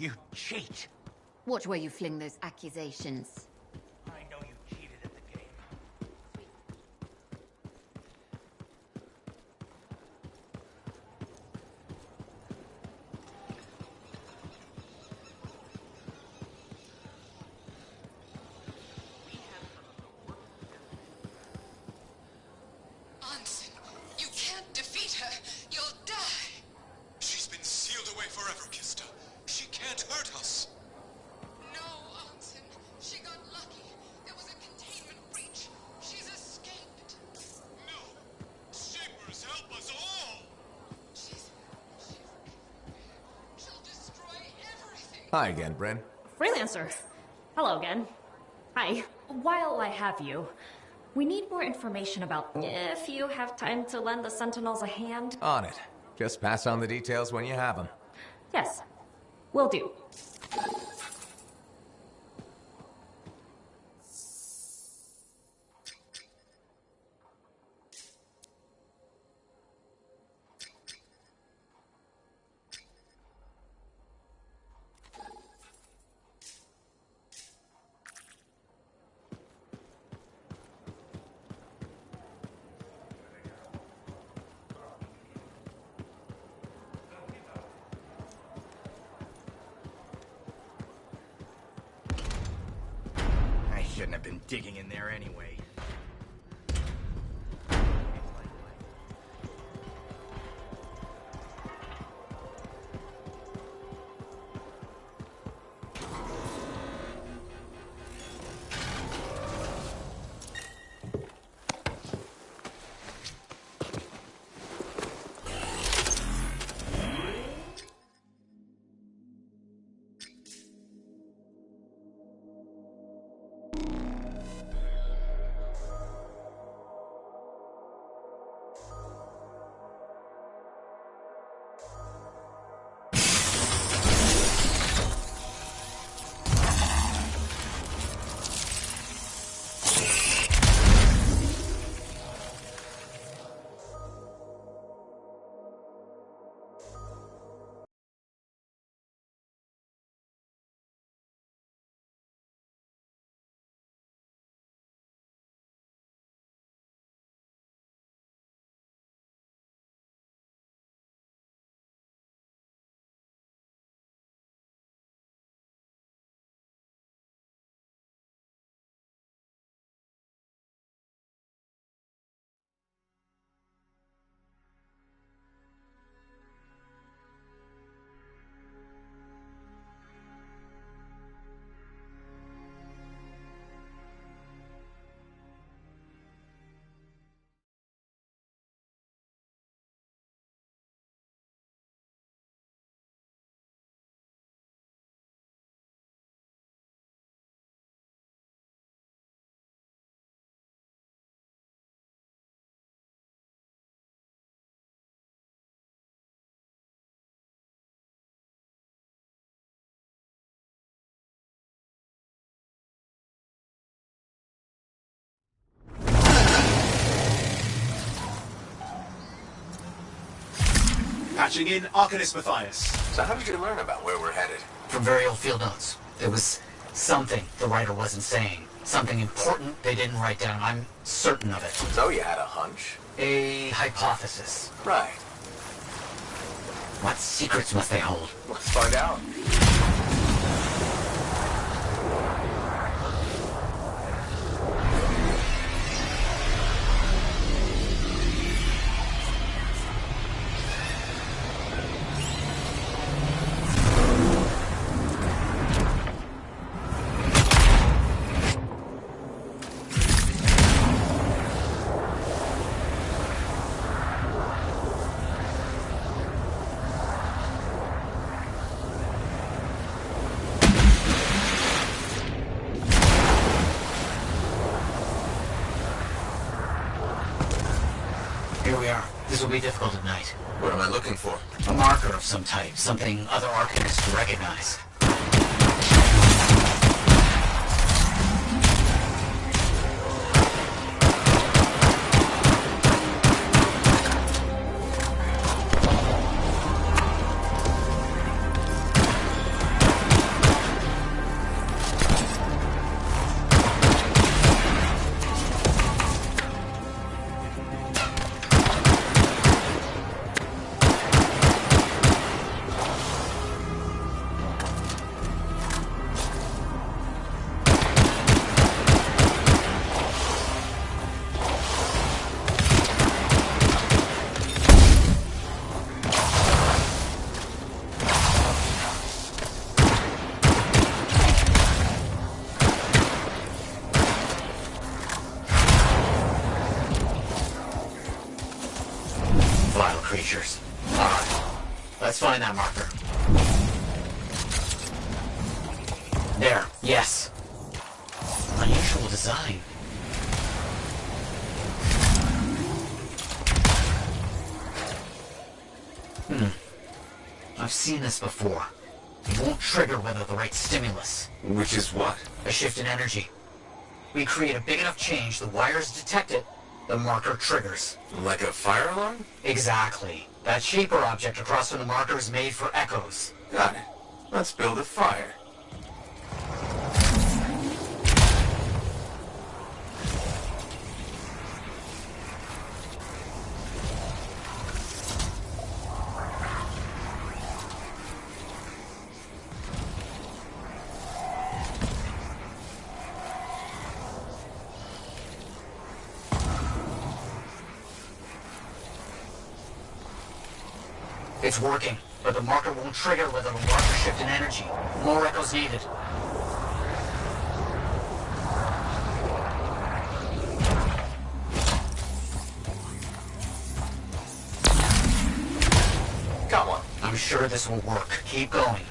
You cheat! Watch where you fling those accusations. I know you cheated at the game. Anthem, you can't defeat her. You'll die. She's been sealed away forever, Kista. She can't hurt us. No, Anthem. She got lucky. There was a containment breach. She's escaped. No! Shapers, help us all! She'll destroy everything. Hi again, Bryn. Freelancer. Hello again. Hi. While I have you, we need more information about if you have time to lend the Sentinels a hand. On it. Just pass on the details when you have them. Yes, will do. I shouldn't have been digging in there anyway. Patching in Arcanist Matthias. So how did you learn about where we're headed? From very old field notes. There was something the writer wasn't saying. Something important they didn't write down. I'm certain of it. So you had a hunch? A hypothesis. Right. What secrets must they hold? Let's find out. Here we are. This will be difficult at night. What am I looking for? A marker of some type. Something other Arcanists recognize. There, yes. Unusual design. I've seen this before. It won't trigger without the right stimulus. Which is what? A shift in energy. We create a big enough change, the wires detect it, the marker triggers. Like a fire alarm? Exactly. That shape or object across from the marker is made for echoes. Got it. Let's build a fire. It's working, but the marker won't trigger without a larger shift in energy. More echoes needed. Got one. I'm sure this will work. Keep going.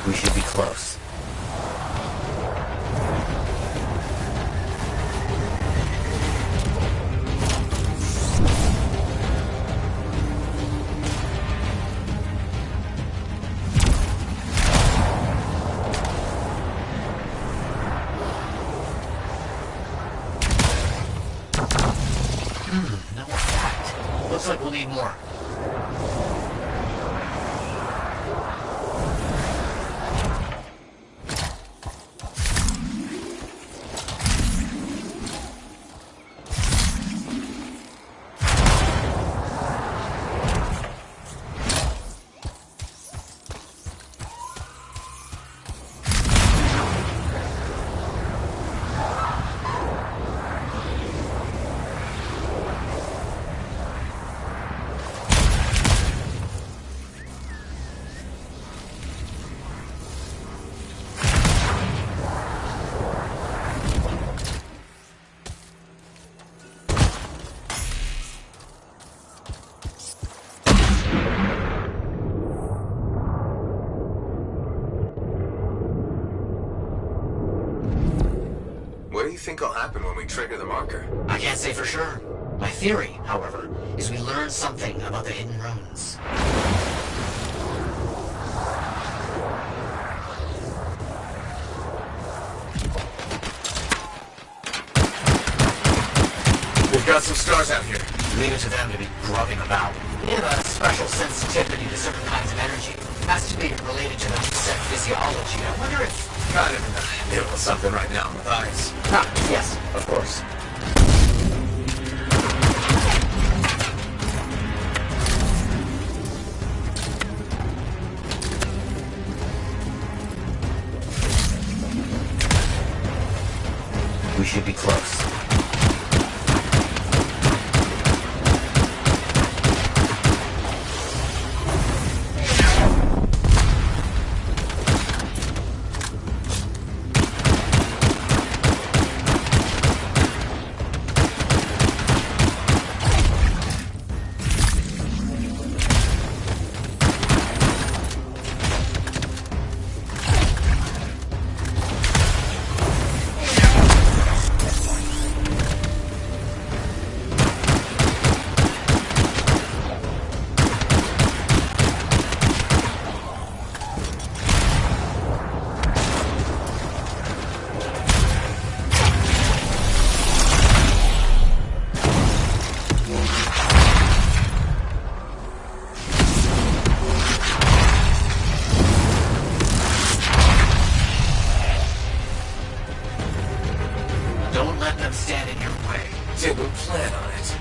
We should be close. No effect. Looks like we'll need more. What do you think will happen when we trigger the marker? I can't say for sure. My theory, however, is we learn something about the hidden runes. We've got some stars out here. Leave it to them to be grubbing about. They have a special sensitivity to certain kinds of energy. Has to be related to their set physiology. I wonder if... Kind of in the middle of something right now with eyes. Ah, yes, of course. We should be close. Don't let them stand in your way. Didn't plan on it.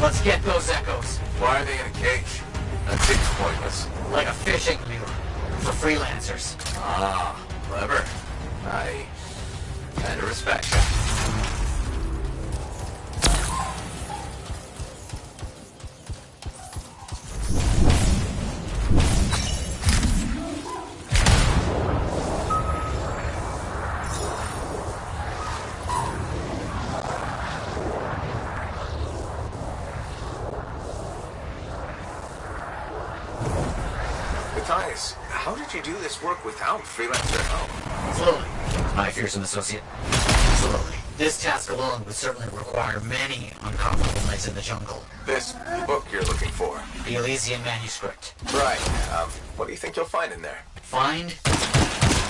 Let's get those echoes. Why are they in a cage? That seems pointless. Like a fishing lure. For freelancers. Ah, clever. I kind of respect that. Matthias, how did you do this work without freelancer help? Slowly, my fearsome associate. Slowly. This task alone would certainly require many uncomfortable nights in the jungle. This book you're looking for. The Elysian manuscript. Right. What do you think you'll find in there? Find?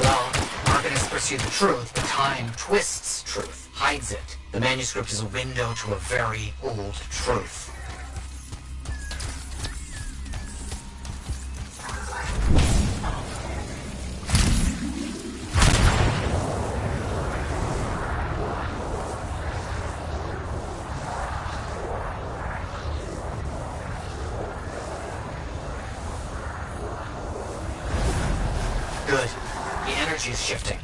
Well, arcanists pursue the truth, but time twists truth, hides it. The manuscript is a window to a very old truth. Good. The energy is shifting.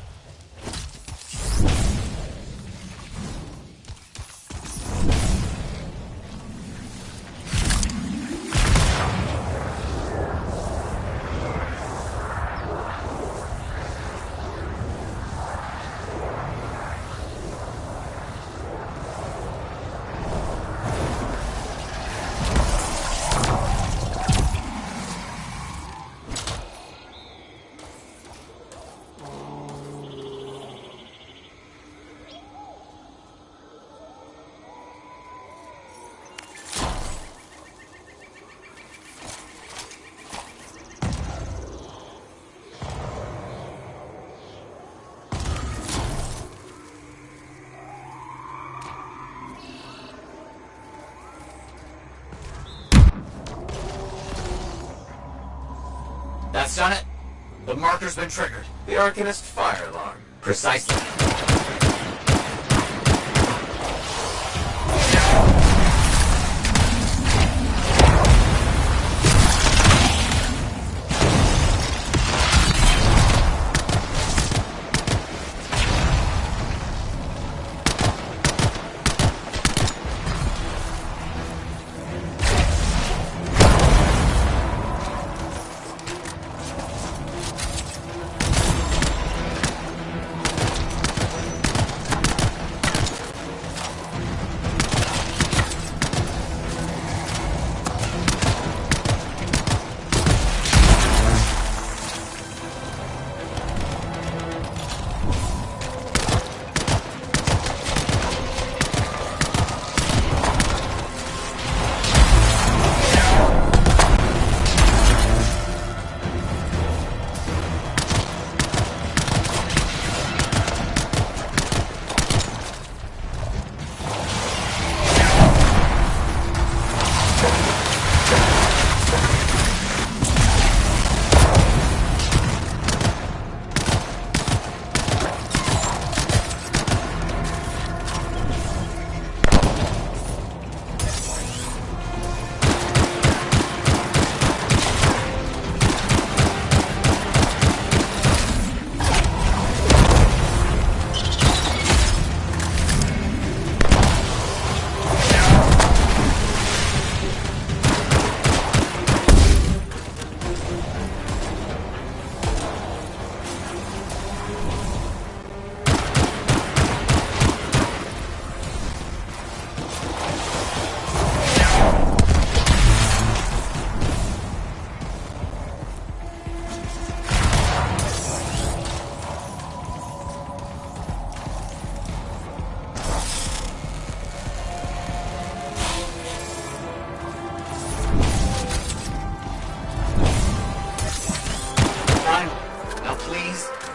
That's done it. The marker's been triggered. The Arcanist fire alarm. Precisely.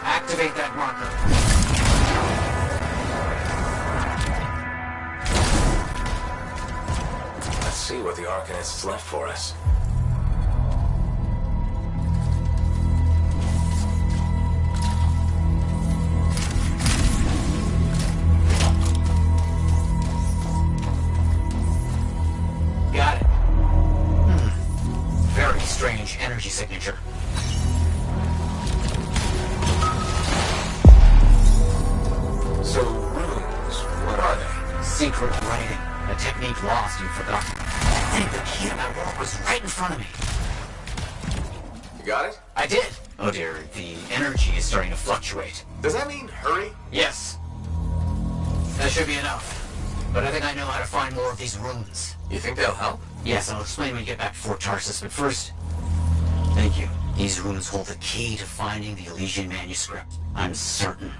Activate that marker. Let's see what the Arcanist's left for us. Secret writing. A technique lost and forgotten. I think the key to my work was right in front of me. You got it? I did. Oh dear, the energy is starting to fluctuate. Does that mean hurry? Yes. That should be enough. But I think I know how to find more of these runes. You think they'll help? Yes, I'll explain when we get back to Fort Tarsus, but first... Thank you. These runes hold the key to finding the Elysian manuscript. I'm certain.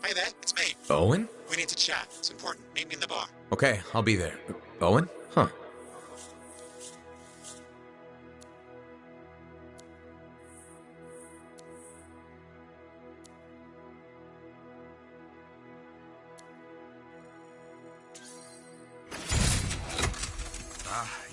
Hey there, it's me. Owen? We need to chat. It's important. Meet me in the bar. Okay, I'll be there. Owen? Huh.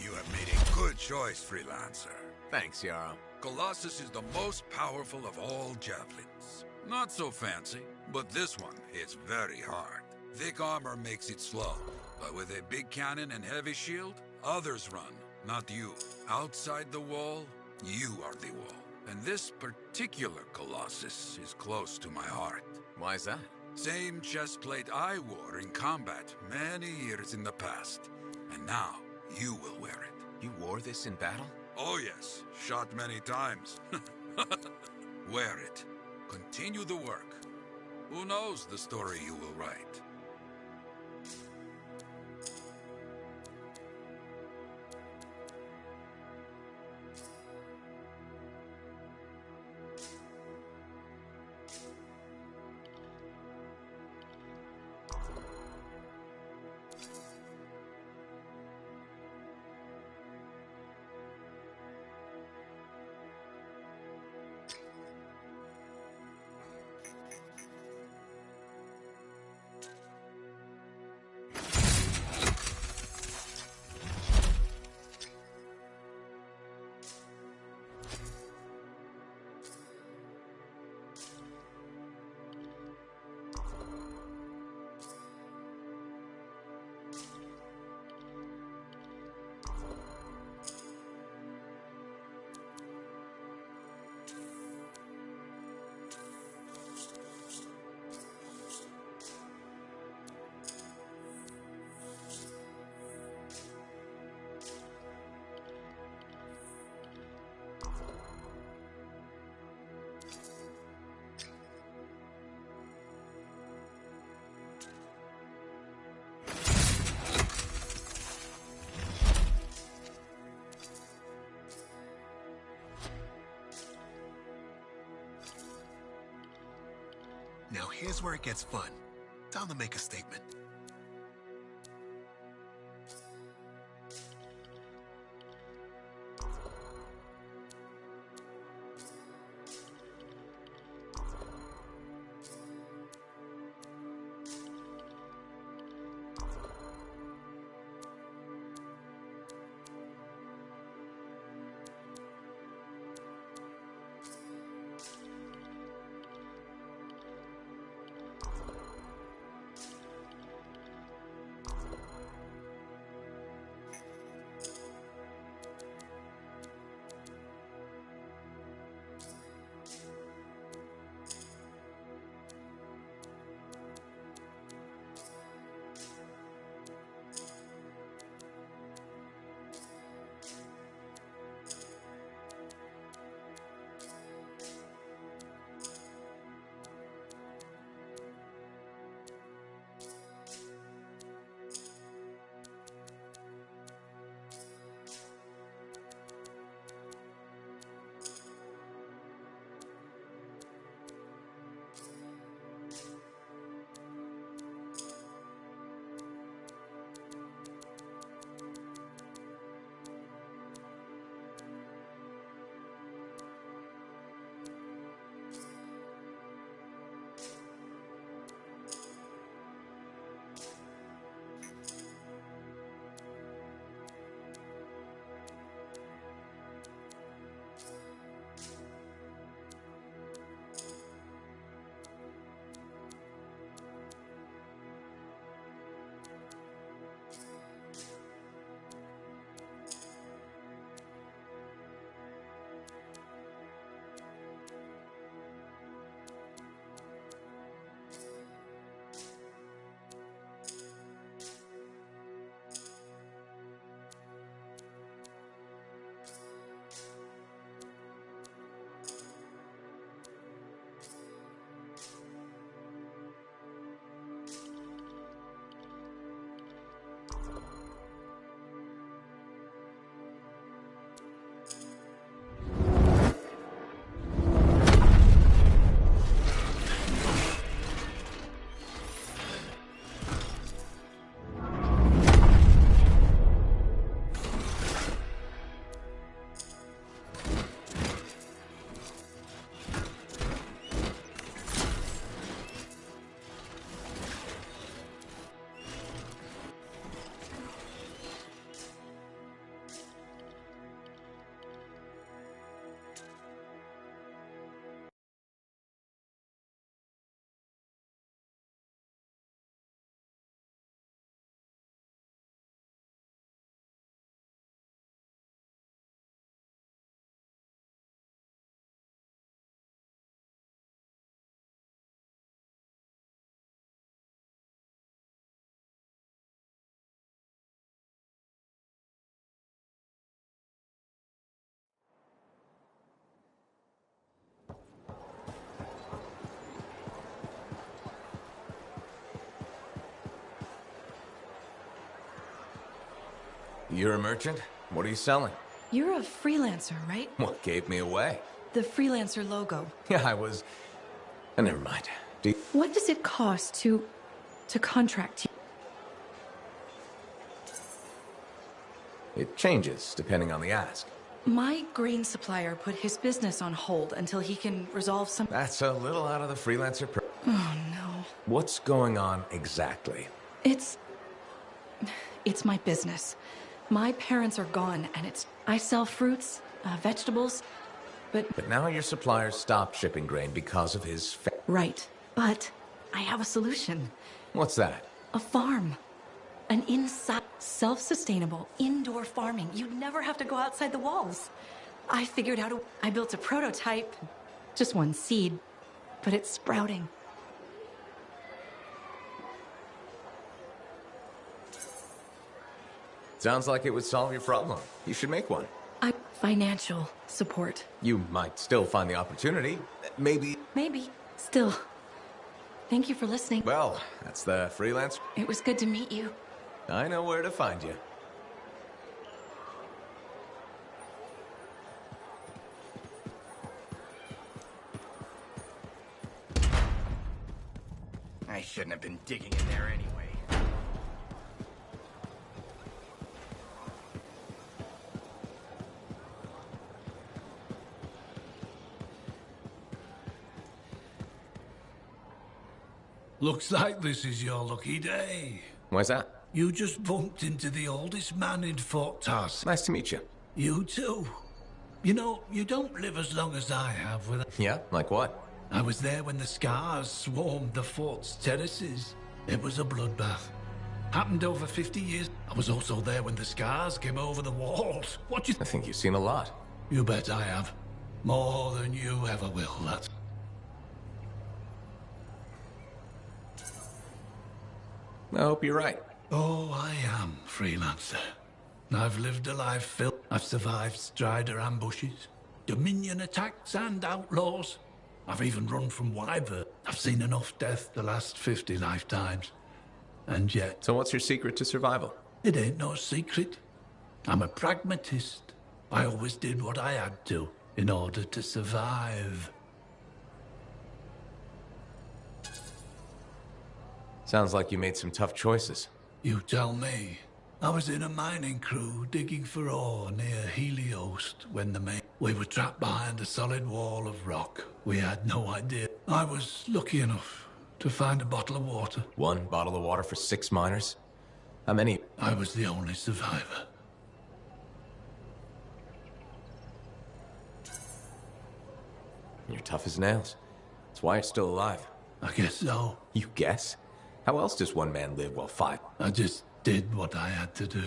You have made a good choice, freelancer. Thanks, Yarrow. Colossus is the most powerful of all javelins. Not so fancy, but this one hits very hard. Thick armor makes it slow, but with a big cannon and heavy shield, others run, not you. Outside the wall, you are the wall. And this particular Colossus is close to my heart. Why is that? Same chestplate I wore in combat many years in the past. And now, you will wear it. You wore this in battle? Oh yes, shot many times. Wear it. Continue the work. Who knows the story you will write? Now here's where it gets fun. Time to make a statement. You're a merchant? What are you selling? You're a freelancer, right? What gave me away? The freelancer logo. Yeah, I was... never mind. What does it cost to contract you? It changes, depending on the ask. My grain supplier put his business on hold until he can resolve some... That's a little out of the freelancer Oh, no. What's going on exactly? It's my business. My parents are gone, and I sell fruits, vegetables, But now your suppliers stopped shipping grain because of his Right. But I have a solution. What's that? A farm. An inside, self-sustainable, indoor farming. You'd never have to go outside the walls. I figured out I built a prototype. Just one seed. But it's sprouting. Sounds like it would solve your problem. You should make one. Financial support. You might still find the opportunity. Maybe. Maybe. Still. Thank you for listening. Well, that's the freelance. It was good to meet you. I know where to find you. I shouldn't have been digging in there anyway. Looks like this is your lucky day. Why's that? You just bumped into the oldest man in Fort Tass. Nice to meet you. You too. You know, you don't live as long as I have with... Yeah? Like what? I was there when the scars swarmed the fort's terraces. It was a bloodbath. Happened over 50 years. I was also there when the scars came over the walls. What do you... I think you've seen a lot. You bet I have. More than you ever will, that's... I hope you're right. Oh, I am, freelancer. I've lived a life filled. I've survived Strider ambushes, Dominion attacks and outlaws. I've even run from Wyvern. I've seen enough death the last 50 lifetimes. And yet... So what's your secret to survival? It ain't no secret. I'm a pragmatist. I always did what I had to in order to survive. Sounds like you made some tough choices. You tell me. I was in a mining crew digging for ore near Helios when we were trapped behind a solid wall of rock. We had no idea. I was lucky enough to find a bottle of water. One bottle of water for 6 miners? How many? I was the only survivor. You're tough as nails. That's why you're still alive. I guess so. You guess? How else does one man live while 5? I just did what I had to do.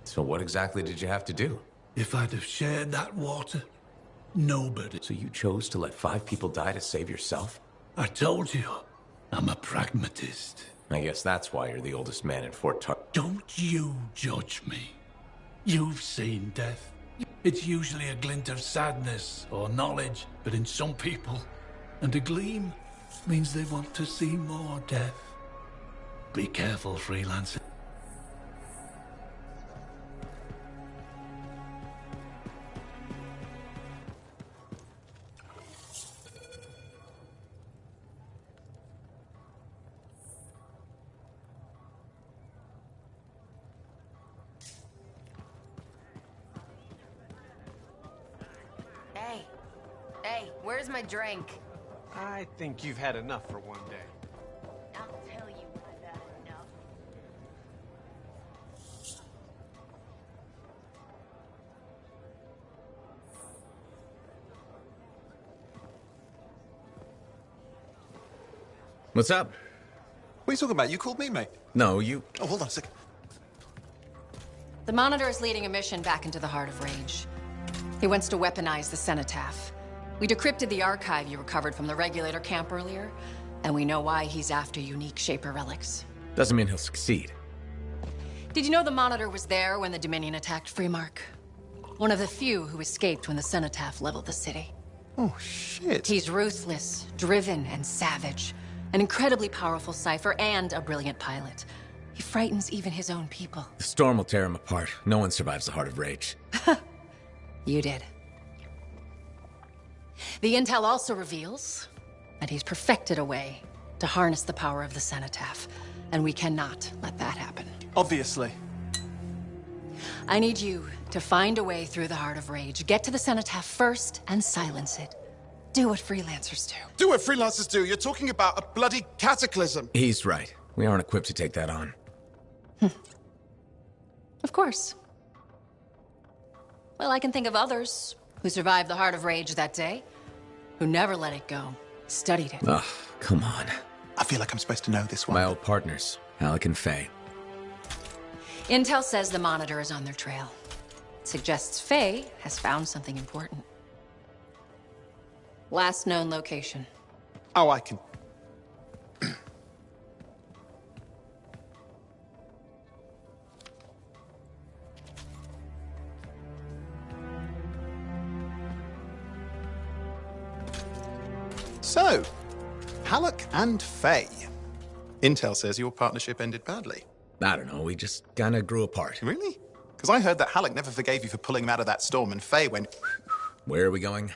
So what exactly did you have to do? If I'd have shared that water, nobody... So you chose to let 5 people die to save yourself? I told you, I'm a pragmatist. I guess that's why you're the oldest man in Fort Tar... Don't you judge me. You've seen death. It's usually a glint of sadness or knowledge, but in some people... And a gleam means they want to see more death. Be careful, freelancer. Hey, where's my drink? I think you've had enough for one day. I'll tell you when I've had enough. What's up? What are you talking about? You called me, mate. No, you... Oh, hold on a second. The Monitor is leading a mission back into the Heart of Rage. He wants to weaponize the Cenotaph. We decrypted the archive you recovered from the Regulator camp earlier, and we know why he's after unique Shaper relics. Doesn't mean he'll succeed. Did you know the Monitor was there when the Dominion attacked Freemark? One of the few who escaped when the Cenotaph leveled the city. Oh, shit. He's ruthless, driven, and savage. An incredibly powerful cipher and a brilliant pilot. He frightens even his own people. The storm will tear him apart. No one survives the Heart of Rage. You did. The intel also reveals that he's perfected a way to harness the power of the cenotaph, and we cannot let that happen. Obviously. I need you to find a way through the Heart of Rage. Get to the cenotaph first and silence it. Do what freelancers do. Do what freelancers do? You're talking about a bloody cataclysm. He's right. We aren't equipped to take that on. Of course. Well, I can think of others who survived the Heart of Rage that day, who never let it go, studied it. Ugh, come on. I feel like I'm supposed to know this one. My old partners, Alec and Faye. Intel says the Monitor is on their trail. It suggests Faye has found something important. Last known location. Oh, I can... So, Halleck and Faye. Intel says your partnership ended badly. I don't know, we just kinda grew apart. Really? Because I heard that Halleck never forgave you for pulling him out of that storm, and Faye went... Where are we going?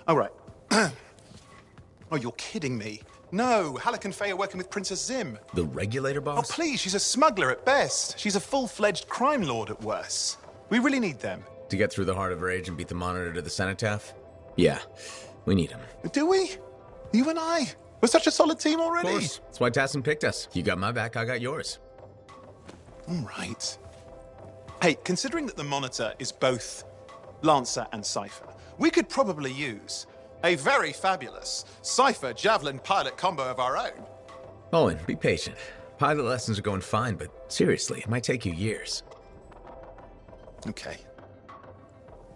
Oh, right. Oh, you're kidding me. No, Halleck and Faye are working with Princess Zim. The regulator boss? Oh, please, she's a smuggler at best. She's a full-fledged crime lord at worst. We really need them. To get through the Heart of Rage and beat the Monitor to the cenotaph? Yeah, we need him. Do we? You and I? We're such a solid team already. Of course. That's why Tassin picked us. You got my back, I got yours. All right. Hey, considering that the Monitor is both Lancer and Cypher, we could probably use a very fabulous Cypher Javelin pilot combo of our own. Owen, be patient. Pilot lessons are going fine, but seriously, it might take you years. Okay.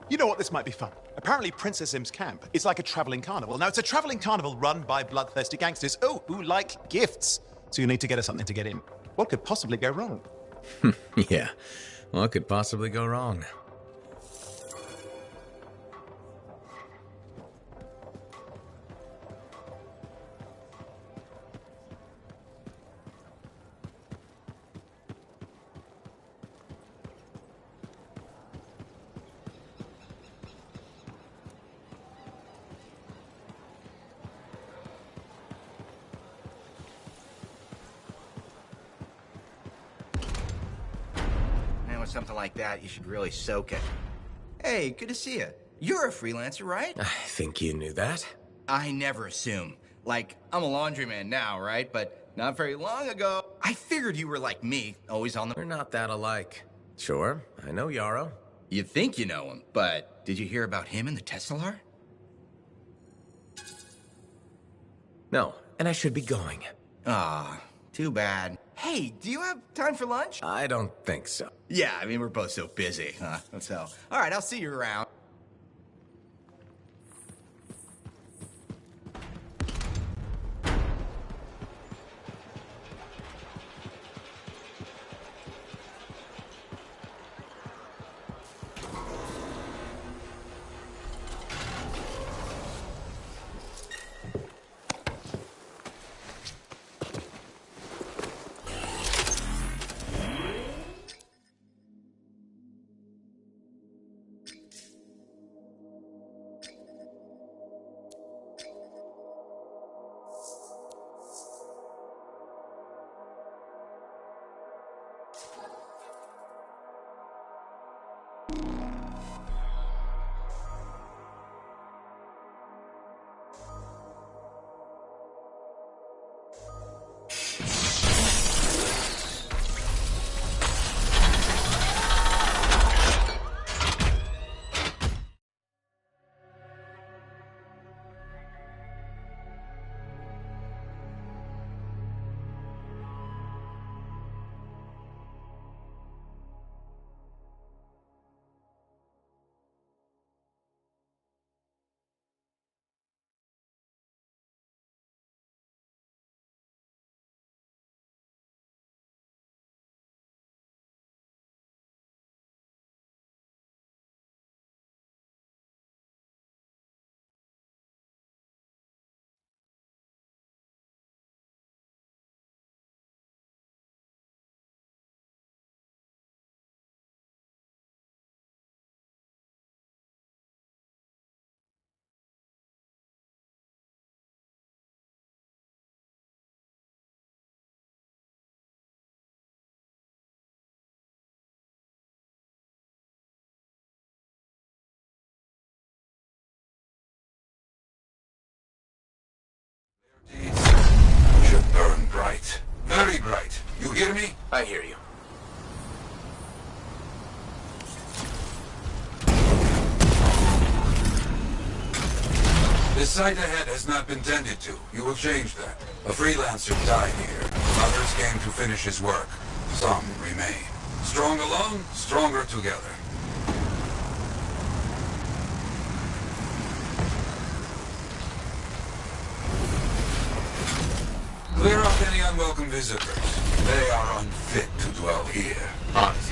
You know what? This might be fun. Apparently, Princess Zim's camp is like a traveling carnival. Now, it's a traveling carnival run by bloodthirsty gangsters, who like gifts. So you need to get us something to get in. What could possibly go wrong? Yeah, what could possibly go wrong? Something like that, you should really soak it. Hey, good to see you. You're a freelancer, right? I think you knew that. I never assume. Like, I'm a laundryman now, right? But not very long ago, I figured you were like me, always on the... We're not that alike. Sure, I know Yarrow. You think you know him, but did you hear about him in the Tesla? No, and I should be going. Ah, too bad. Hey, do you have time for lunch? I don't think so. Yeah, I mean, we're both so busy, huh? So, all right, I'll see you around. Very bright. You hear me? I hear you. The site ahead has not been tended to. You will change that. A freelancer died here. Others came to finish his work. Some remain. Strong alone, stronger together. Clear out any unwelcome visitors. They are unfit to dwell here. Honest.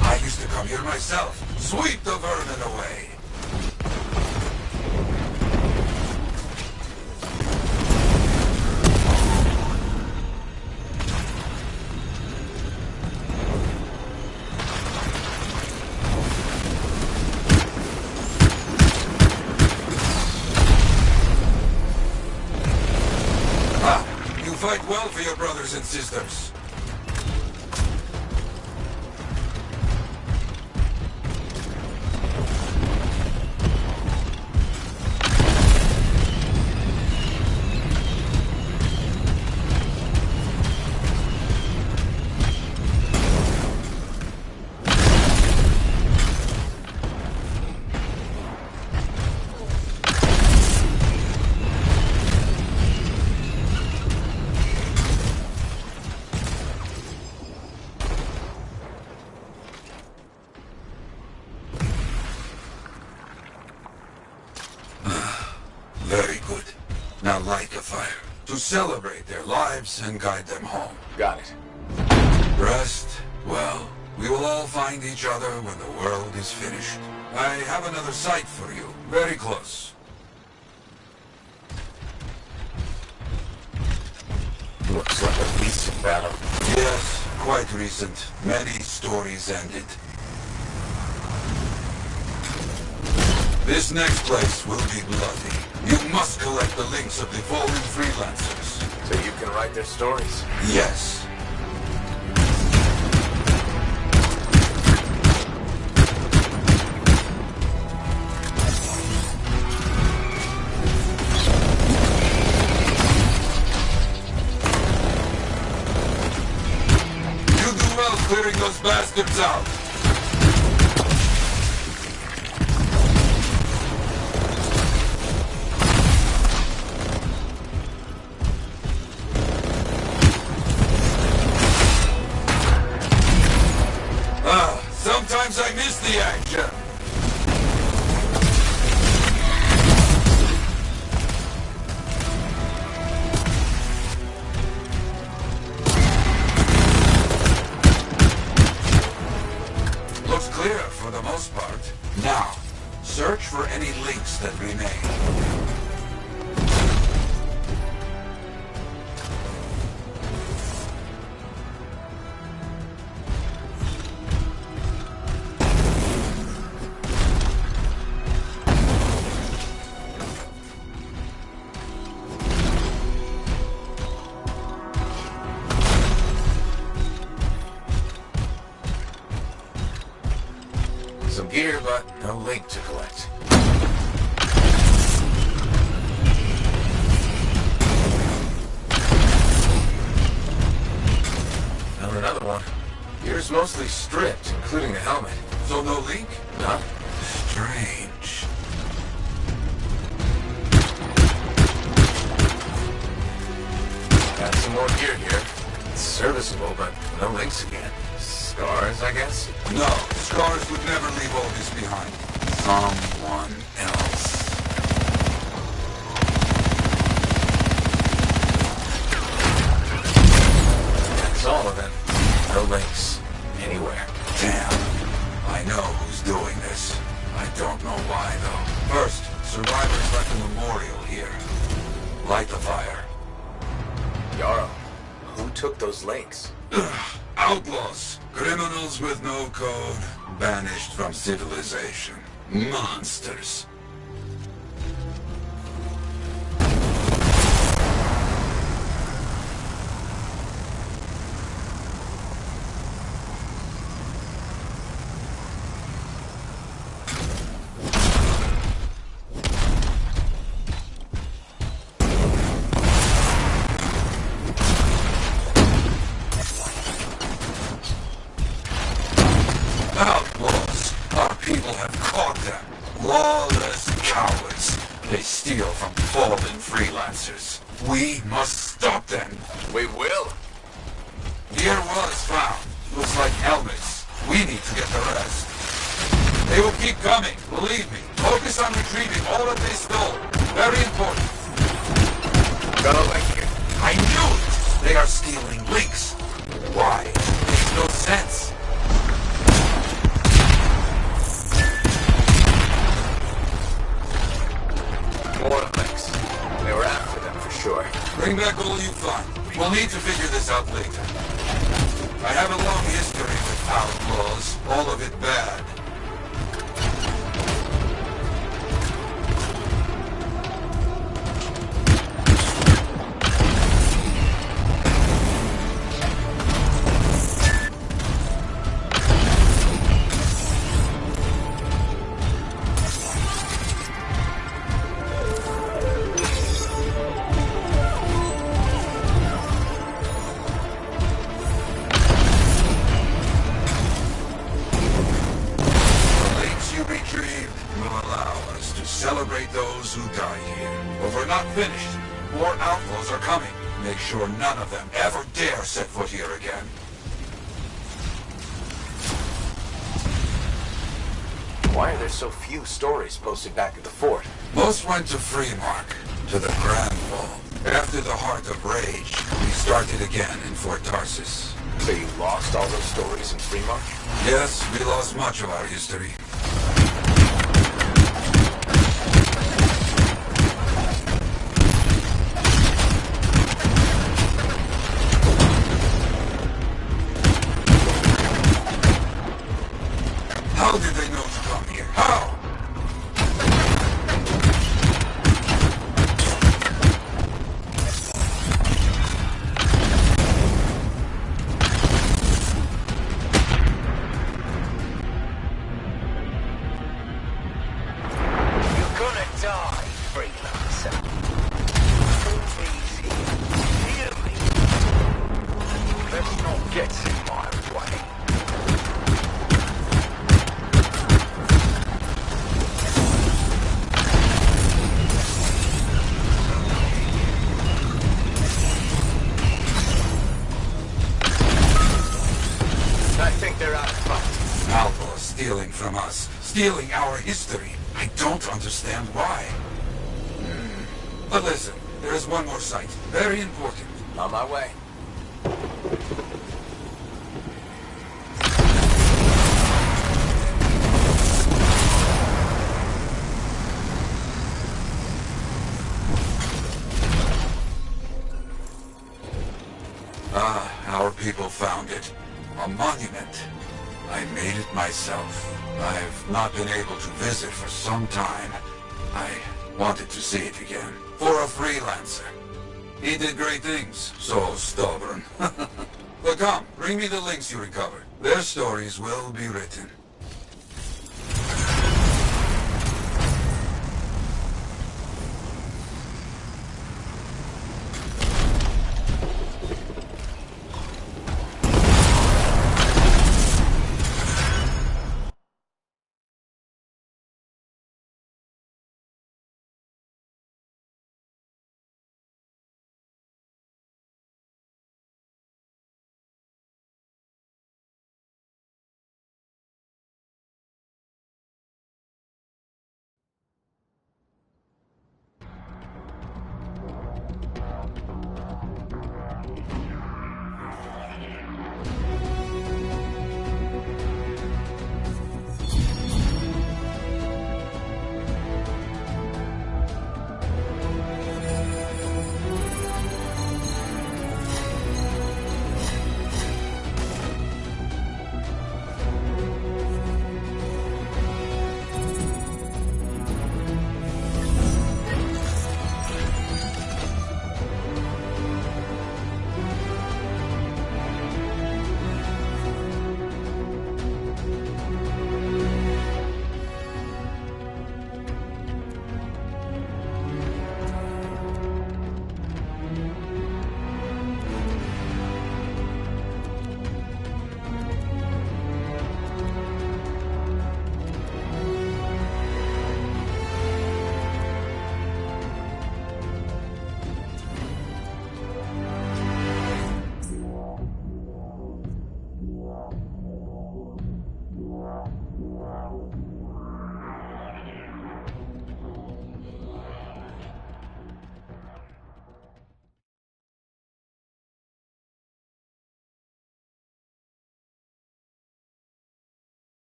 I used to come here myself. Sweep the vermin away. You fight well for your brothers and sisters. Very good. Now light the fire to celebrate their lives and guide them home. Got it. Rest? Well, we will all find each other when the world is finished. I have another site for you, very close. Looks like a recent battle. Yes, quite recent. Many stories ended. This next place will be bloody. You must collect the links of the fallen freelancers. So you can write their stories? Yes. You do well clearing those bastards out. Sometimes I miss the action. Looks clear for the most part. Now, search for any links that remain. Some gear, but no link to collect. Found another one. Gear's mostly stripped, including the helmet. So no link? None. Strange. Got some more gear here. It's serviceable, but no links again. Scars, I guess? No, Scars would never leave all this behind. Someone else. That's all of it. No links. Anywhere. Damn. I know who's doing this. I don't know why, though. First, survivors left a memorial here. Light the fire. Yarrow, who took those links? Outlaws. Criminals with no code. Banished from civilization. Monsters. must stop them. We will. Gear was found. Looks like helmets. We need to get the rest. They will keep coming, believe me. Focus on retrieving all that they stole. Very important. Go away. I knew it! They are stealing links. Why? Makes no sense. More links. They were after them for sure. Bring back all you find. We'll need to figure this out later. I have a long history with outlaws, all of it bad. Celebrate those who die here. But we're not finished. More outlaws are coming. Make sure none of them ever dare set foot here again. Why are there so few stories posted back at the fort? Most went to Freemark, to the Grand Wall. After the Heart of Rage, we started again in Fort Tarsis. So you lost all those stories in Freemark? Yes, we lost much of our history. How did they know to come here? How? You're gonna die, freelancer. Take it easy. Hear me? Let's not get in my way. I think they're out of fight. Outlaws stealing from us, stealing our history. I don't understand why. But listen, there is one more site, very important. On my way. Our people found it. A monument. I made it myself. I've not been able to visit for some time. I wanted to see it again. For a freelancer. He did great things. So stubborn. But come, bring me the links you recovered. Their stories will be written.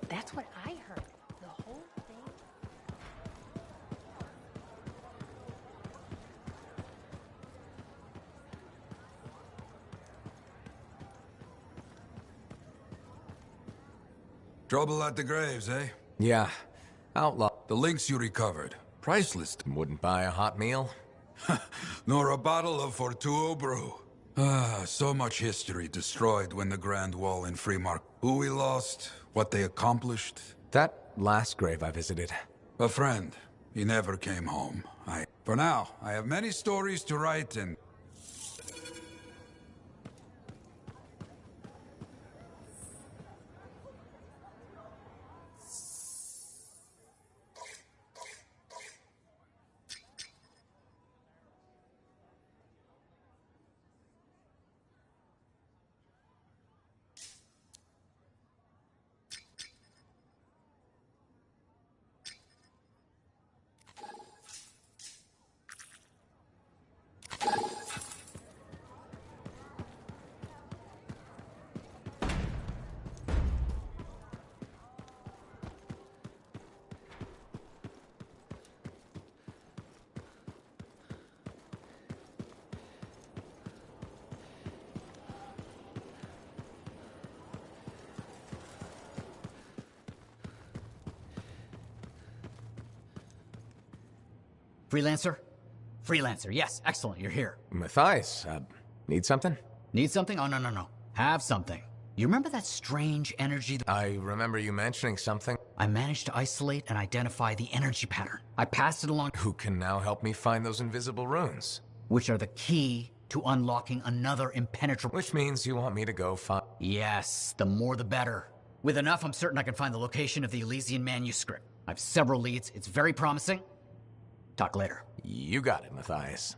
That's what I heard. The whole thing. Trouble at the graves, eh? Yeah. Outlaw. The links you recovered. Priceless. Wouldn't buy a hot meal? Nor a bottle of Fortuo brew. Ah, so much history destroyed when the Grand Wall in Freemark. Who we lost, what they accomplished. That last grave I visited. A friend. He never came home. For now, I have many stories to write and... Freelancer? Freelancer, yes, excellent, you're here. Matthias, need something? Need something? Oh, no. Have something. You remember that strange energy? I remember you mentioning something. I managed to isolate and identify the energy pattern. I passed it along. Who can now help me find those invisible runes? Which are the key to unlocking another impenetrable... Which means you want me to go find... Yes, the more the better. With enough, I'm certain I can find the location of the Elysian manuscript. I have several leads. It's very promising. Talk later. You got it, Matthias.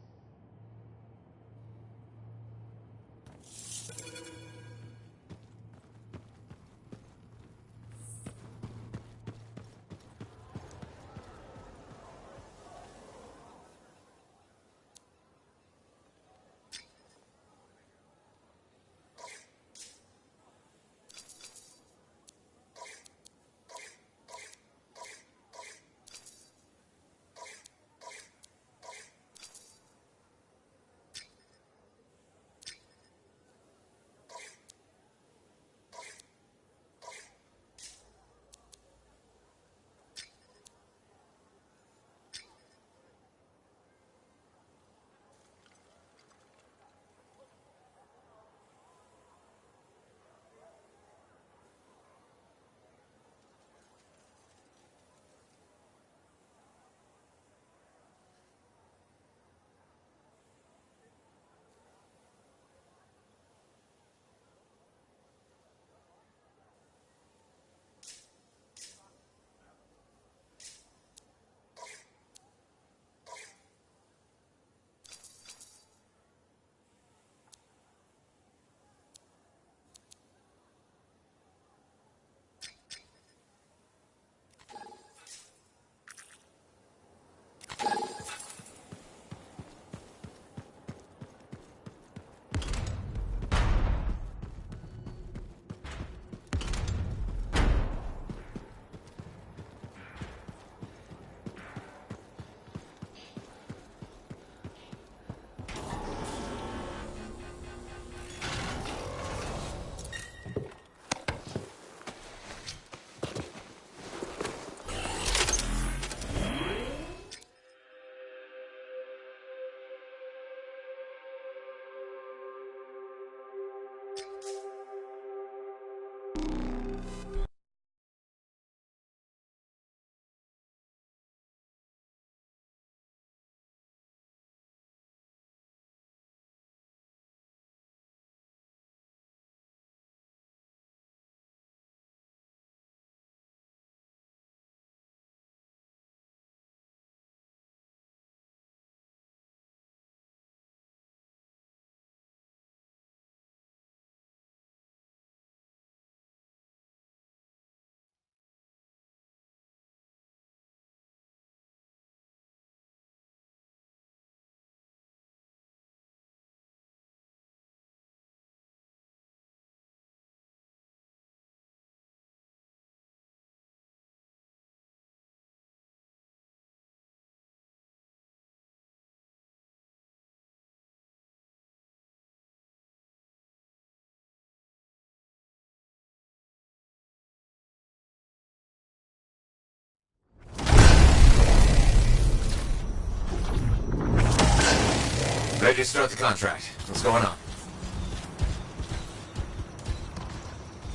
Ready to start the contract. What's going on?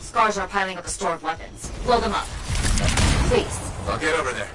Scars are piling up a store of weapons. Blow them up. Please. I'll get over there.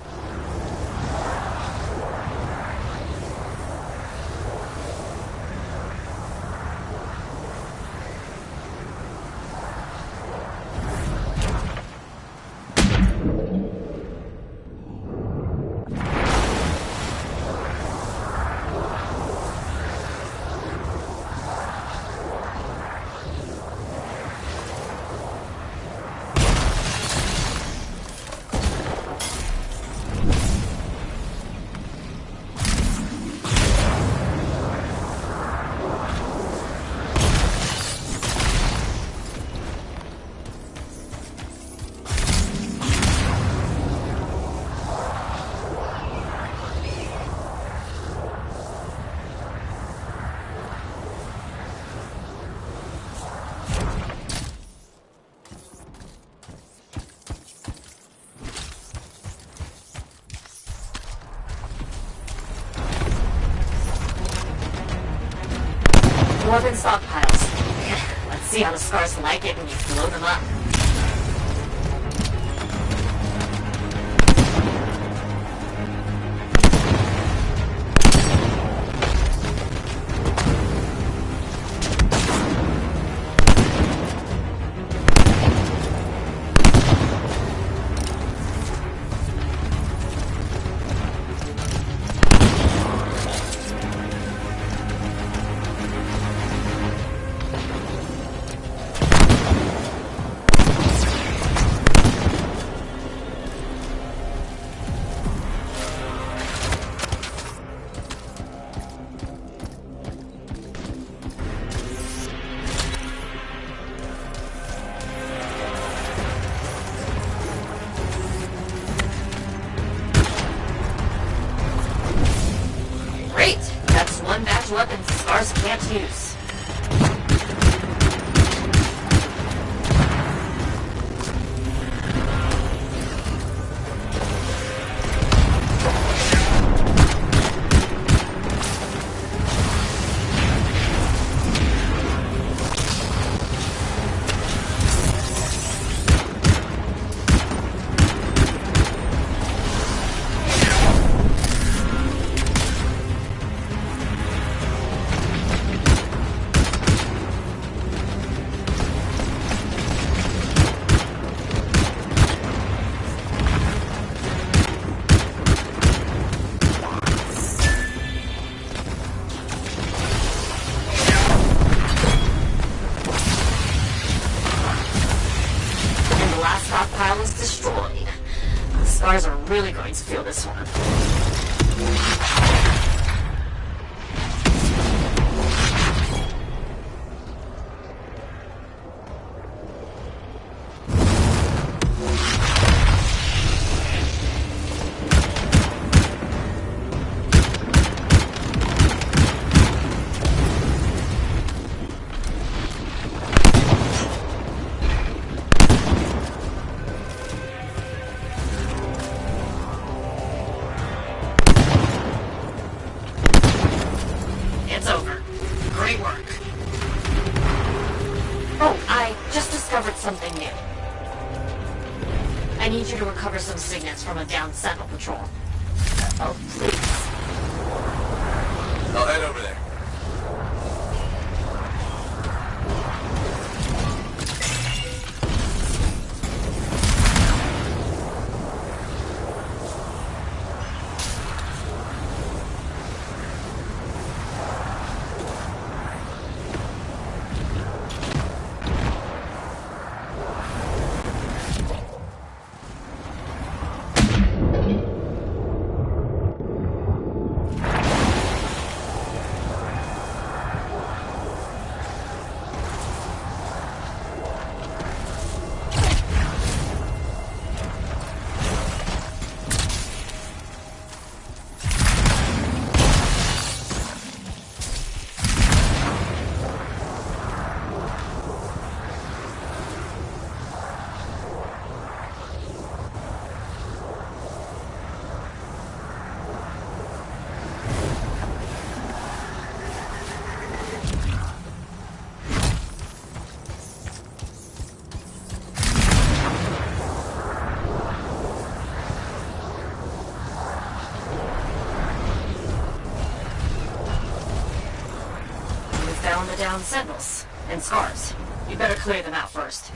Weapon stockpiles. Let's see how the Scars like it when you blow them up. Great! That's one batch of weapons the Scars can't use. Stockpile is destroyed. The Scars are really going to feel this one. It's over. Great work. Oh, I just discovered something new. I need you to recover some signets from a downed Sentinel patrol. Oh, please. I'll head over there. found the downed sentinels and scars. You better clear them out first.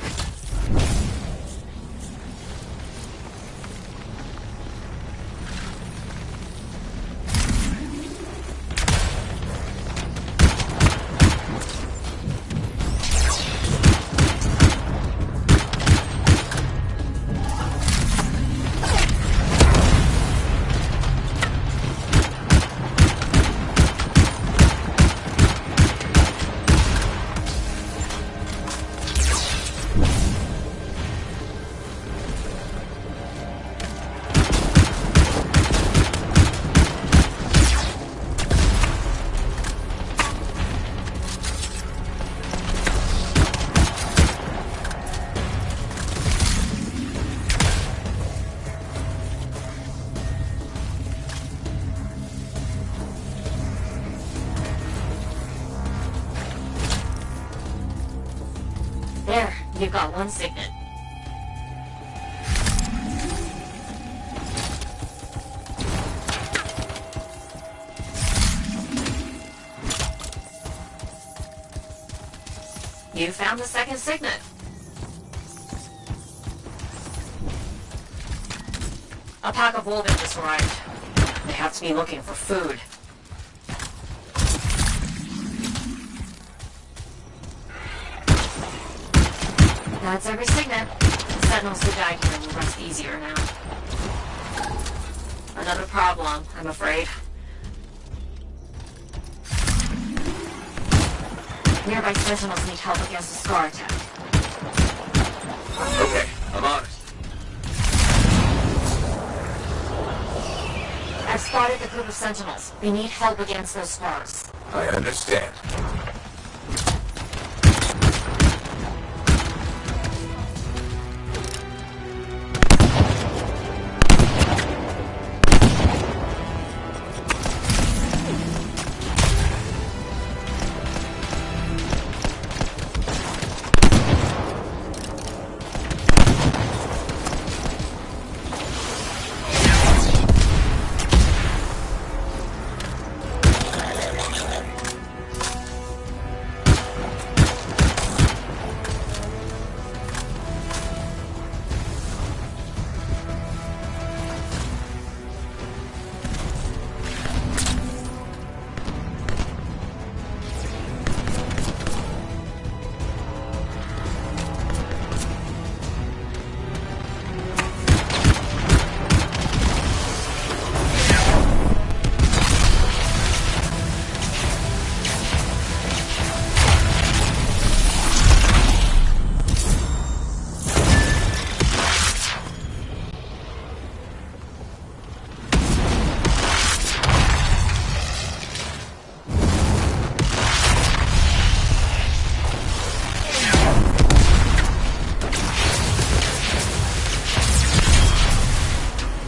There, you've got one signet. You found the second signet. A pack of wolves just arrived. They have to be looking for food. That's every signet. The sentinels who died here will rest easier now. Another problem, I'm afraid. Nearby sentinels need help against a scar attack. Okay, I'm on it. I've spotted the group of sentinels. They need help against those scars. I understand.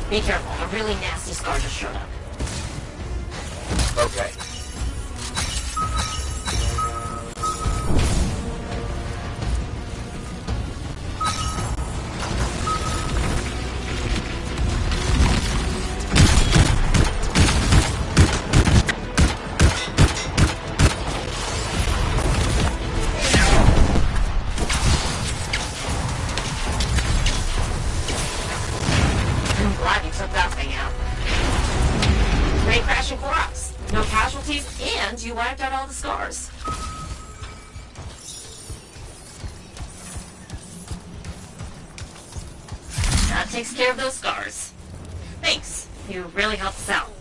Be careful, a really nasty scar just showed up. Okay. I'm glad you took that thing out. Great crashing for us. No casualties, and you wiped out all the scars. That takes care of those scars. Thanks. You really helped us out.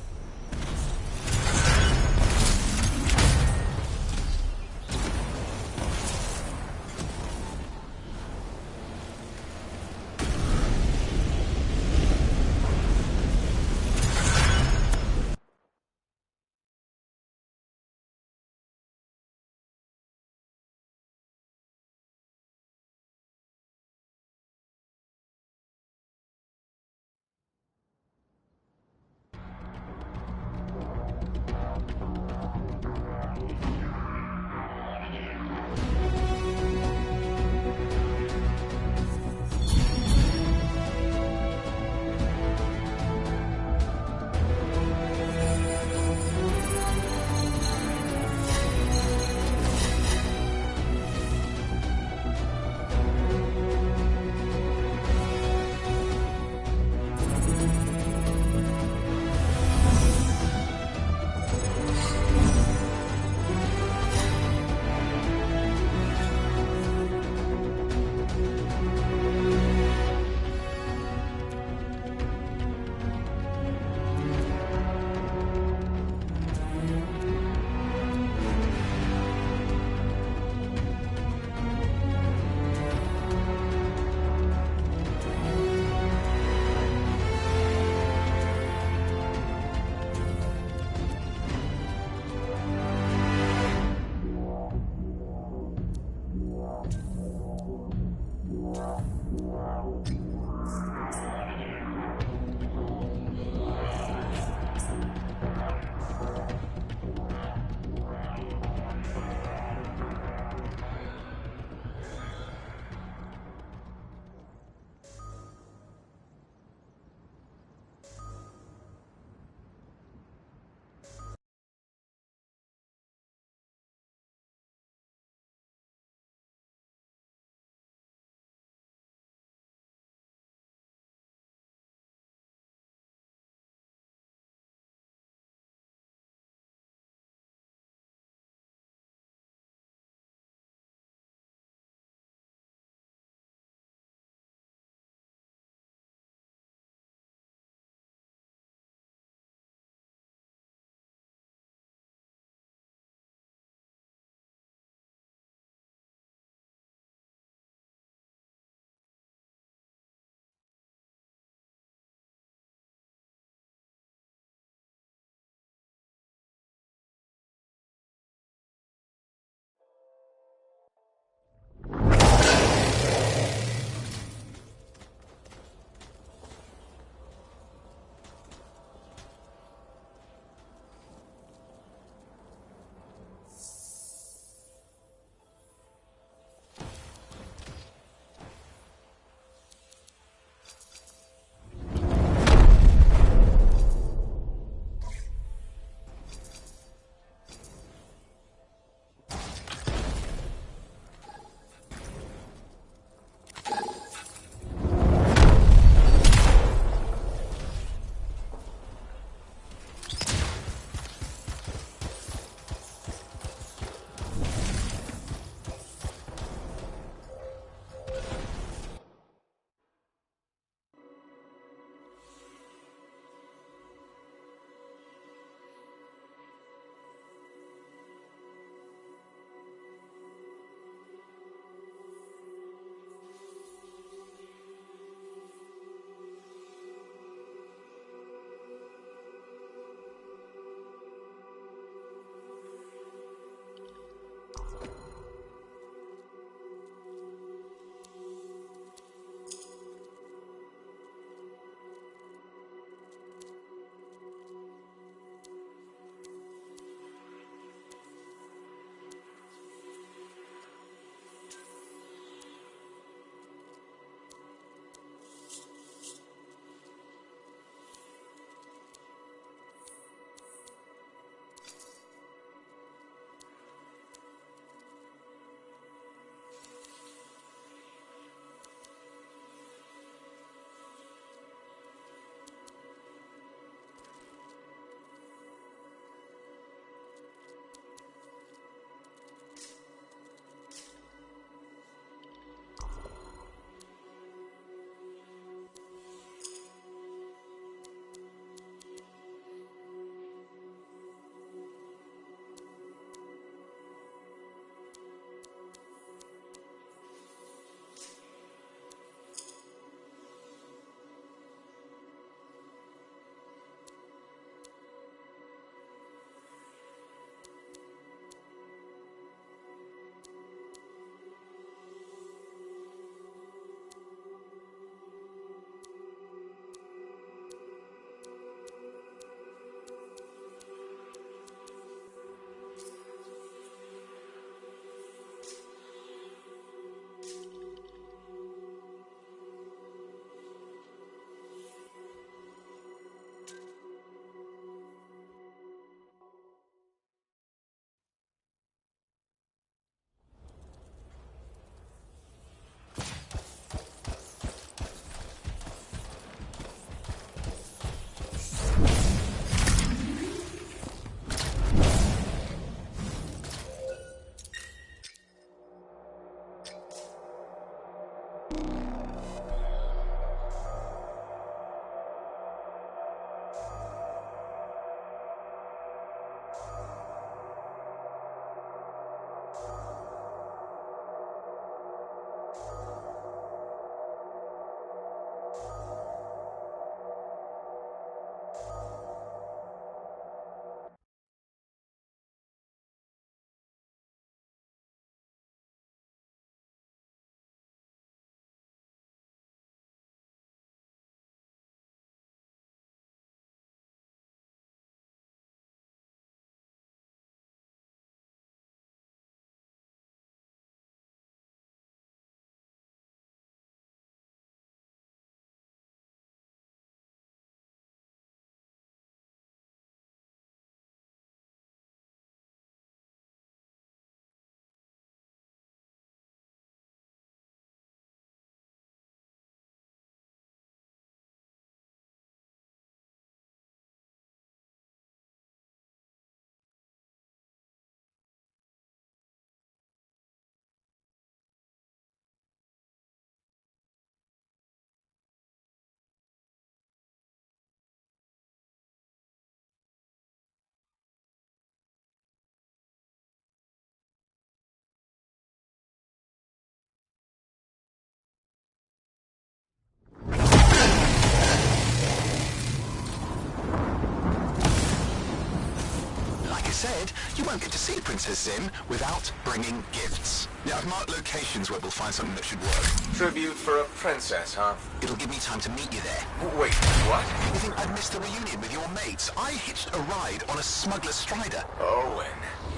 Instead, you won't get to see Princess Zim without bringing gifts. Yeah, I've marked locations where we'll find something that should work. Tribute for a princess, huh? It'll give me time to meet you there. Wait, what? You think I'd missed the reunion with your mates? I hitched a ride on a smuggler's strider. Owen.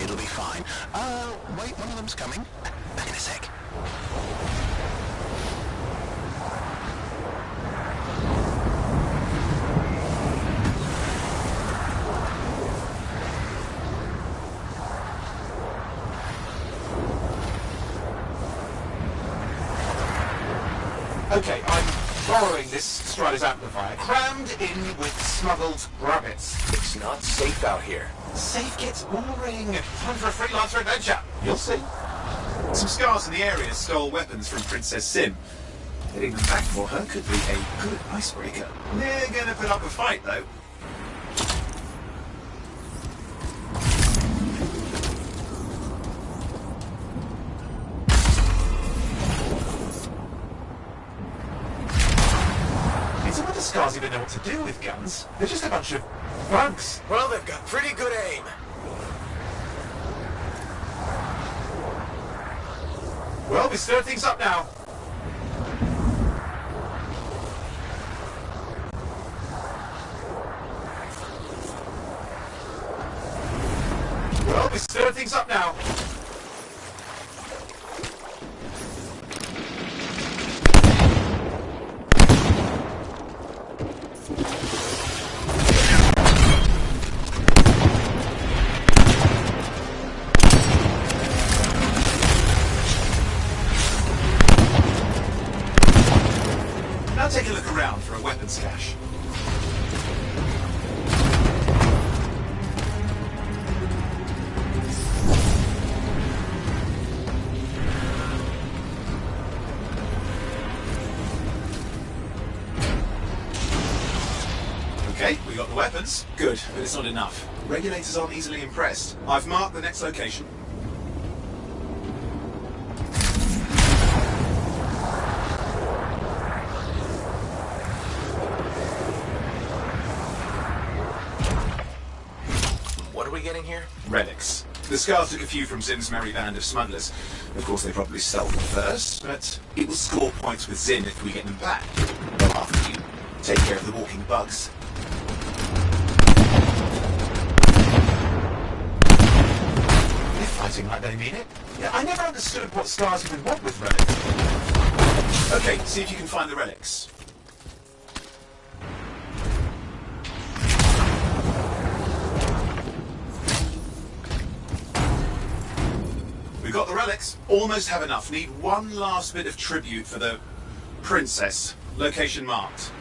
It'll be fine. Wait, one of them's coming. Back in a sec. Okay, I'm borrowing this Strider's amplifier, crammed in with smuggled rabbits. It's not safe out here. Safe gets boring. Time for a freelancer adventure. You'll see. Some scars in the area stole weapons from Princess Sim. Getting them back for her could be a good icebreaker. They're gonna put up a fight, though. It's a wonder scars even know what to do with guns. They're just a bunch of bugs. Well, they've got pretty good aim. Well, we stirred things up now. Well, we stirred things up now. Now take a look around for a weapons cache. Okay, we got the weapons. Good, but it's not enough. Regulators aren't easily impressed. I've marked the next location. What are we getting here? Relics. The Scars took a few from Zim's merry band of smugglers. Of course, they probably stole them first, but it will score points with Zim if we get them back. Well, after you take care of the walking bugs. They're fighting like they mean it. Yeah, I never understood what Scars even want with relics. Okay, see if you can find the relics. We got the relics. Almost have enough. Need one last bit of tribute for the princess. Location marked.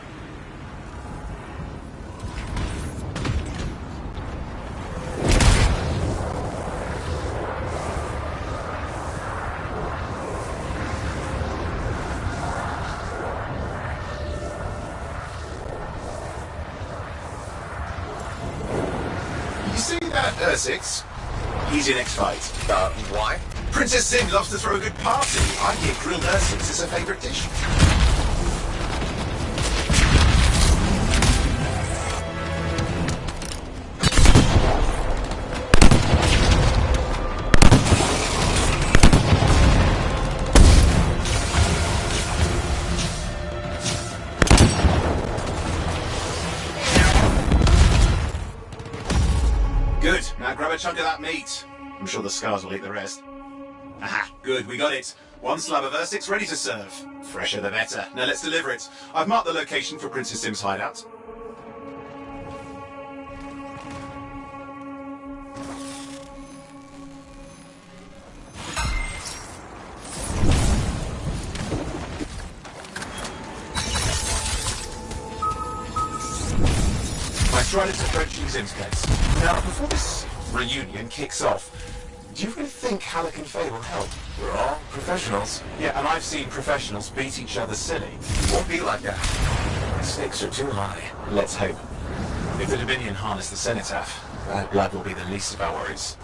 You see that Ursix? He's in X-Fight. Why? Princess Sim loves to throw a good party. I hear grilled Ursix is her favourite dish. Good. Now grab a chunk of that meat. I'm sure the Scars will eat the rest. Aha, good, we got it. One slab of Ursix ready to serve. Fresher the better. Now let's deliver it. I've marked the location for Princess Sim's hideout. My Strider's approaching Zim's place. Now, before this reunion kicks off, do you really think Halleck and Faye will help? We're all professionals. Yeah, and I've seen professionals beat each other silly. It won't be like that. The stakes are too high. Let's hope. If the Dominion harness the Cenotaph, that blood will be the least of our worries.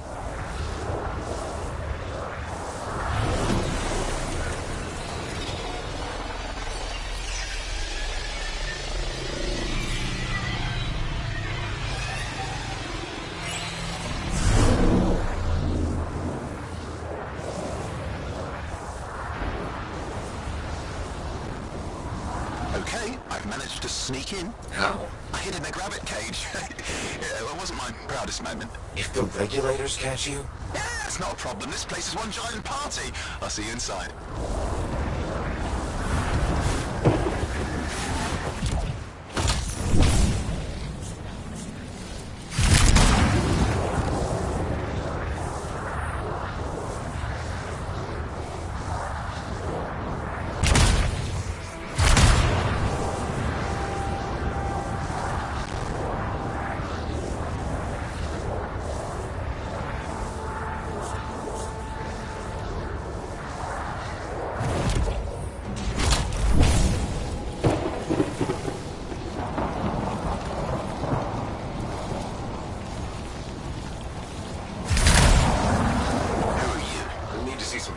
managed to sneak in. How? I hid in a grabbit cage. Yeah, it wasn't my proudest moment. If the regulators catch you? Yeah, it's not a problem. This place is one giant party. I'll see you inside.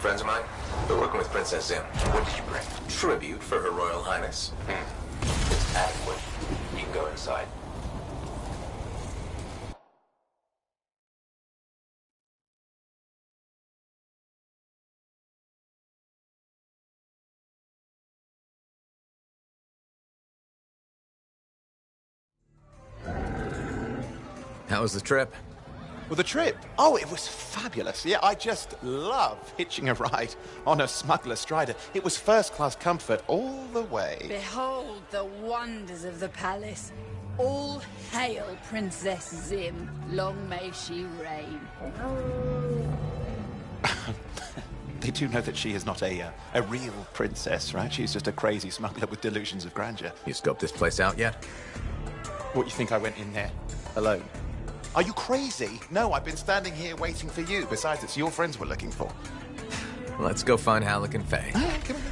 Friends of mine? They're working with Princess Zim. What did you bring? Tribute for Her Royal Highness. It's adequate. You can go inside. How was the trip? Well, the trip? Oh, it was fabulous. Yeah, I just love hitching a ride on a smuggler strider. It was first-class comfort all the way. Behold the wonders of the palace. All hail Princess Zim. Long may she reign. They do know that she is not a real princess, right? She's just a crazy smuggler with delusions of grandeur. You scoped this place out yet? What, you think I went in there alone? Are you crazy? No, I've been standing here waiting for you. Besides, it's your friends we're looking for. Let's go find Halleck and Faye. Come on.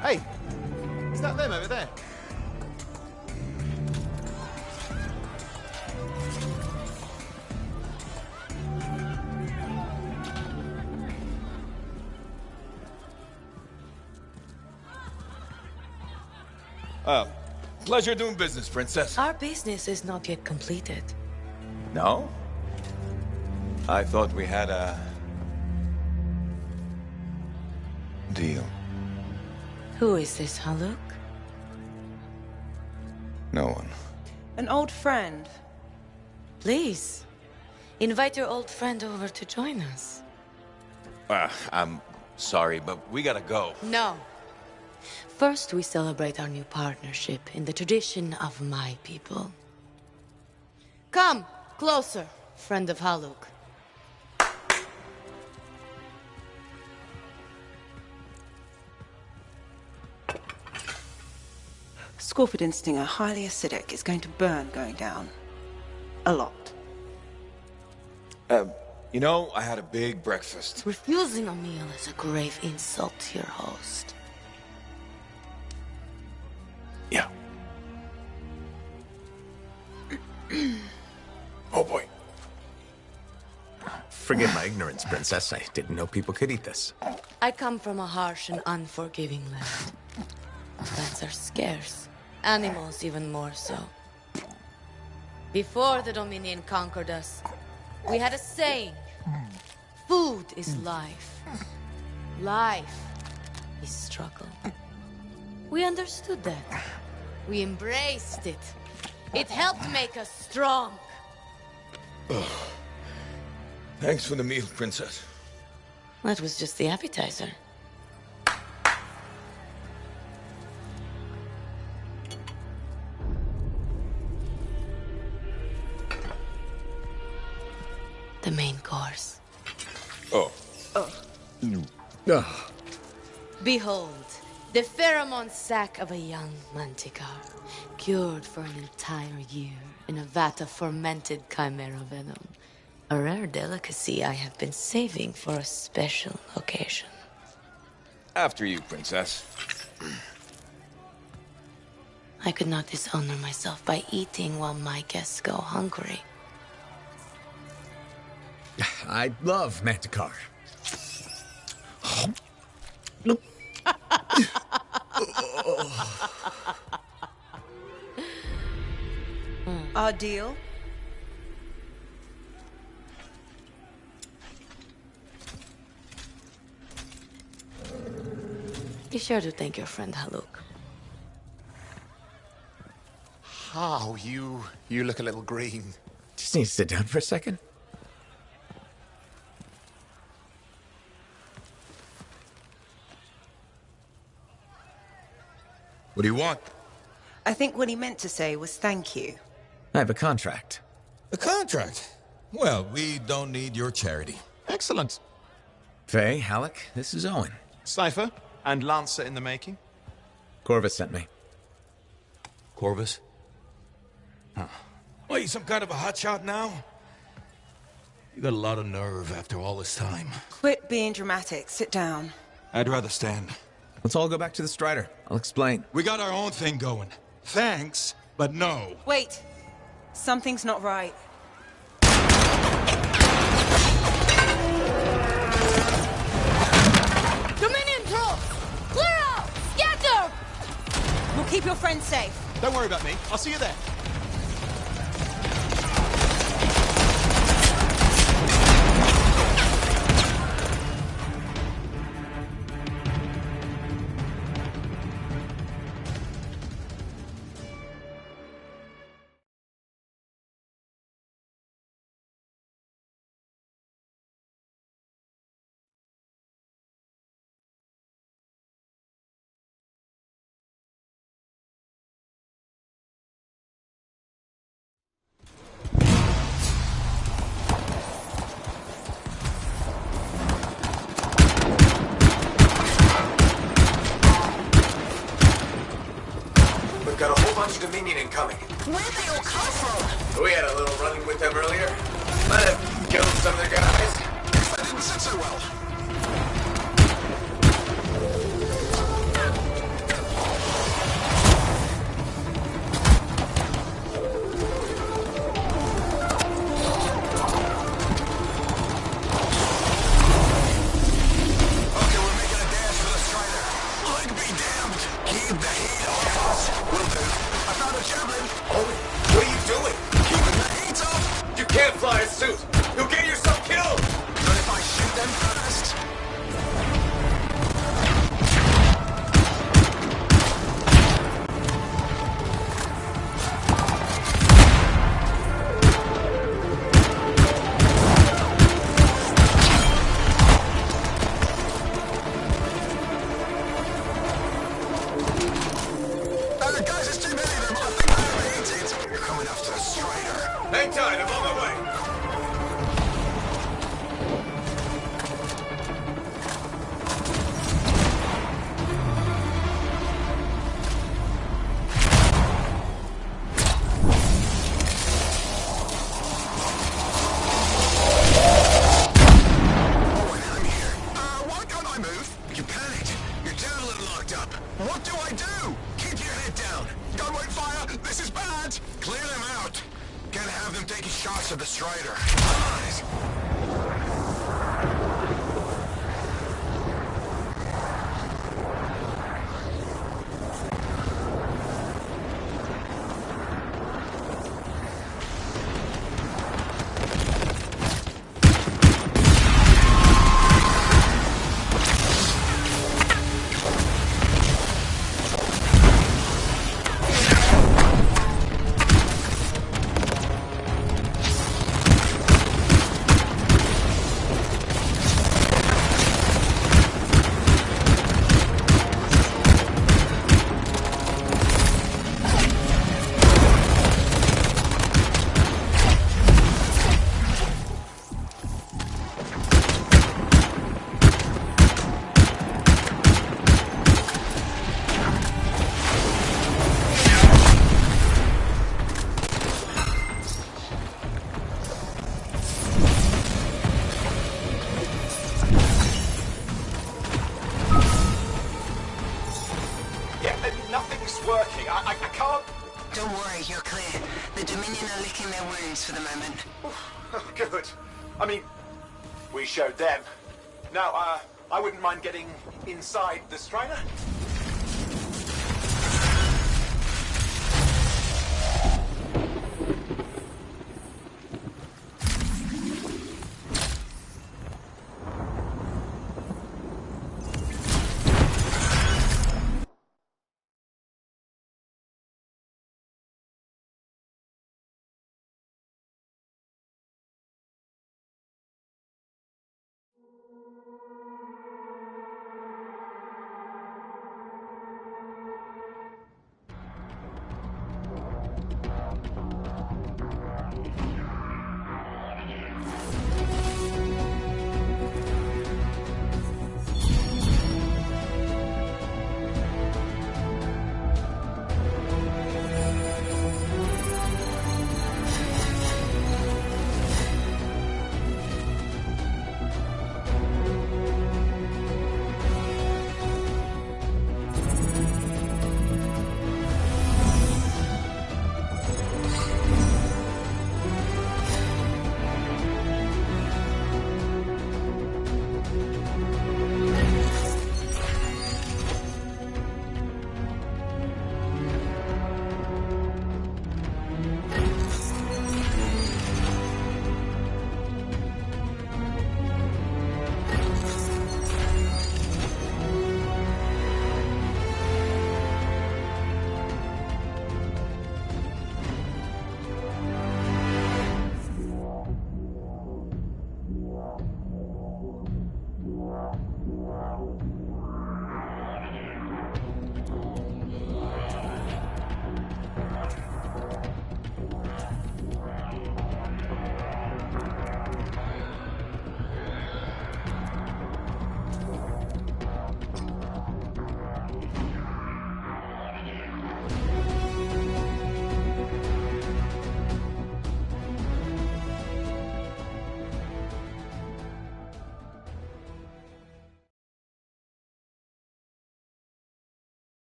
Hey, is that them over there? Pleasure doing business, Princess. Our business is not yet completed. No? I thought we had a... deal. Who is this, Haluk? No one. An old friend. Please, invite your old friend over to join us. I'm sorry, but we gotta go. No. First, we celebrate our new partnership in the tradition of my people. Come, closer, friend of Haluk. Scorpidin stinger, highly acidic. It's going to burn going down. A lot. You know, I had a big breakfast. Refusing a meal is a grave insult to your host. Yeah. Oh boy. Forgive my ignorance, Princess. I didn't know people could eat this. I come from a harsh and unforgiving land. Plants are scarce. Animals even more so. Before the Dominion conquered us, we had a saying. Food is life. Life is struggle. We understood that. We embraced it. It helped make us strong. Thanks for the meal, Princess. That was just the appetizer. The main course. Oh. Behold, the pheromone sac of a young manticore, cured for an entire year in a vat of fermented chimera venom. A rare delicacy I have been saving for a special occasion. After you, Princess. I could not dishonor myself by eating while my guests go hungry. I love Manticore. Our deal? Be sure to thank your friend Haluk. Oh, you look a little green. Just need to sit down for a second. What do you want? I think what he meant to say was thank you. I have a contract. A contract? Well, we don't need your charity. Excellent. Faye, Halleck, this is Owen. Cypher and Lancer in the making. Corvus sent me. Corvus? Huh. What, you some kind of a hotshot now? You got a lot of nerve after all this time. Quit being dramatic. Sit down. I'd rather stand. Let's all go back to the Strider. I'll explain. We got our own thing going. Thanks, but no. Wait. Something's not right. Dominion troops! Clear out! Scatter! We'll keep your friends safe. Don't worry about me. I'll see you there. We've got a whole bunch of Dominion incoming. Where'd they all come from? We had a little run-in with them earlier. Might have killed some of their guys. That didn't sit so well. Okay, we're making a dash for the Strider. Leg be damned. Keep the heat on us. Will do. I found a javelin. Owen, what are you doing? Keeping the heat up. You can't fly a suit. You'll get yourself killed. But if I shoot them first... guys, it's too many of them. I think I'm overheated. You're coming after the Strider. Hang tight, I'm on my way. Why can't I move? You panicked. Your javelin locked up. What do I do? Keep your head down. Don't wait fire. This is bad. Clear them out. Can't have them taking shots at the Strider. Nothing's working. I can't... Don't worry, you're clear. The Dominion are licking their wounds for the moment. Oh, good. I mean, we showed them. Now, I wouldn't mind getting inside the Strider.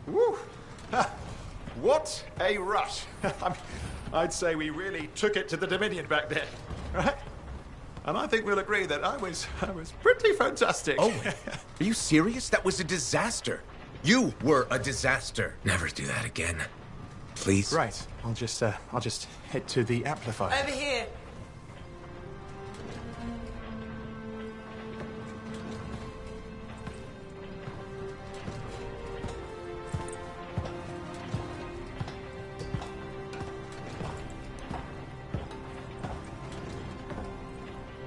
Woo! Ha! What a rush! I'd say we really took it to the Dominion back then, right? And I think we'll agree that I was pretty fantastic. Oh, are you serious? That was a disaster. You were a disaster. Never do that again. Please. Right. I'll just head to the amplifier. Over here.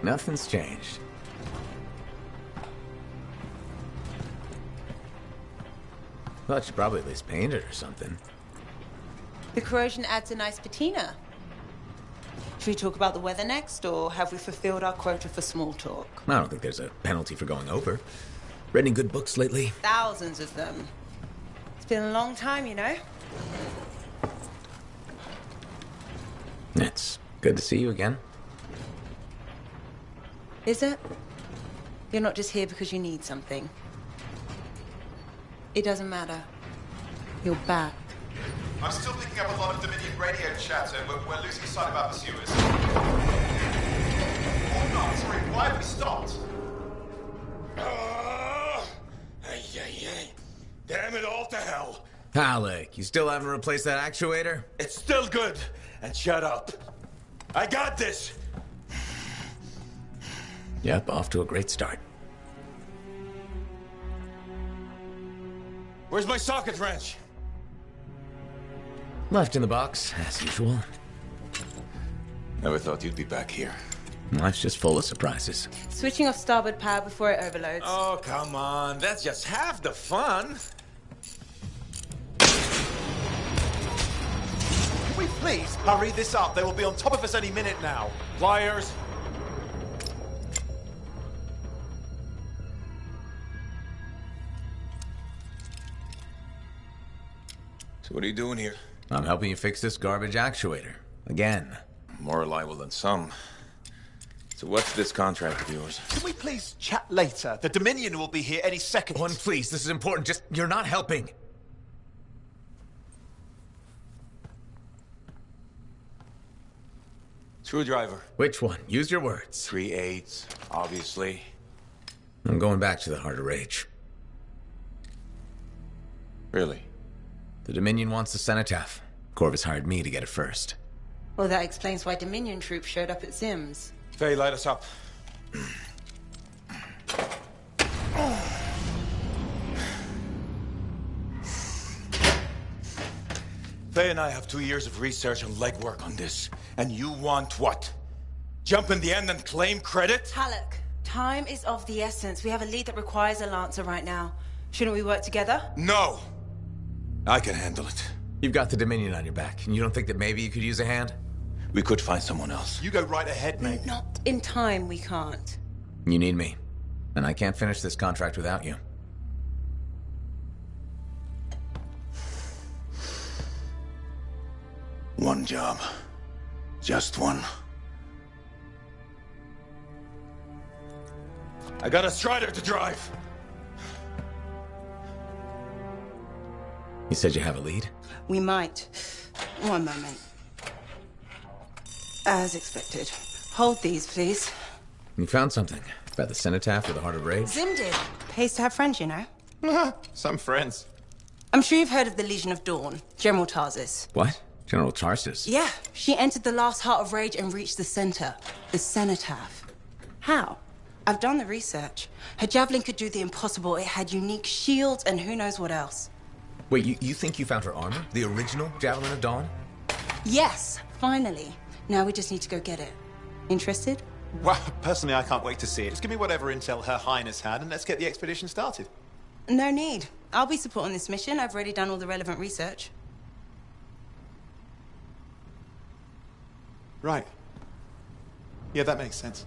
Nothing's changed. Well, she probably at least painted or something. The corrosion adds a nice patina. Should we talk about the weather next, or have we fulfilled our quota for small talk? I don't think there's a penalty for going over. Read any good books lately? Thousands of them. It's been a long time, you know? It's good to see you again. Is it? You're not just here because you need something. It doesn't matter. You're back. I'm still picking up a lot of Dominion radio chatter, but we're losing sight of our pursuers. Oh, no, sorry, why have we stopped? Damn it all to hell. Alec, you still haven't replaced that actuator? It's still good. And shut up. I got this. Yep, off to a great start. Where's my socket wrench? Left in the box, as usual. Never thought you'd be back here. Life's just full of surprises. Switching off starboard power before it overloads. Oh, come on. That's just half the fun. Can we please hurry this up? They will be on top of us any minute now. Pliers. So what are you doing here? I'm helping you fix this garbage actuator. Again. More reliable than some. So what's this contract of yours? Can we please chat later? The Dominion will be here any second. One, please. This is important. Just, you're not helping. Screwdriver. Which one? Use your words. 3/8, obviously. I'm going back to the Heart of Rage. Really? The Dominion wants the cenotaph. Corvus hired me to get it first. Well, that explains why Dominion troops showed up at Zim's. Faye, light us up. Faye and I have 2 years of research and legwork on this. And you want what? Jump in the end and claim credit? Halleck, time is of the essence. We have a lead that requires a Lancer right now. Shouldn't we work together? No! I can handle it. You've got the Dominion on your back, and you don't think that maybe you could use a hand? We could find someone else. You go right ahead, mate. Not in time, we can't. You need me, and I can't finish this contract without you. One job. Just one. I got a Strider to drive. You said you have a lead? We might. One moment. As expected. Hold these, please. You found something. About the cenotaph or the Heart of Rage? Zim did. Pays to have friends, you know. Some friends. I'm sure you've heard of the Legion of Dawn. General Tarsus. What? General Tarsus? Yeah. She entered the last Heart of Rage and reached the center. The cenotaph. How? I've done the research. Her javelin could do the impossible. It had unique shields and who knows what else. Wait, you think you found her armor? The original Javelin of Dawn? Yes, finally. Now we just need to go get it. Interested? Well, personally, I can't wait to see it. Just give me whatever intel Her Highness had, and let's get the expedition started. No need. I'll be supporting this mission. I've already done all the relevant research. Right. Yeah, that makes sense.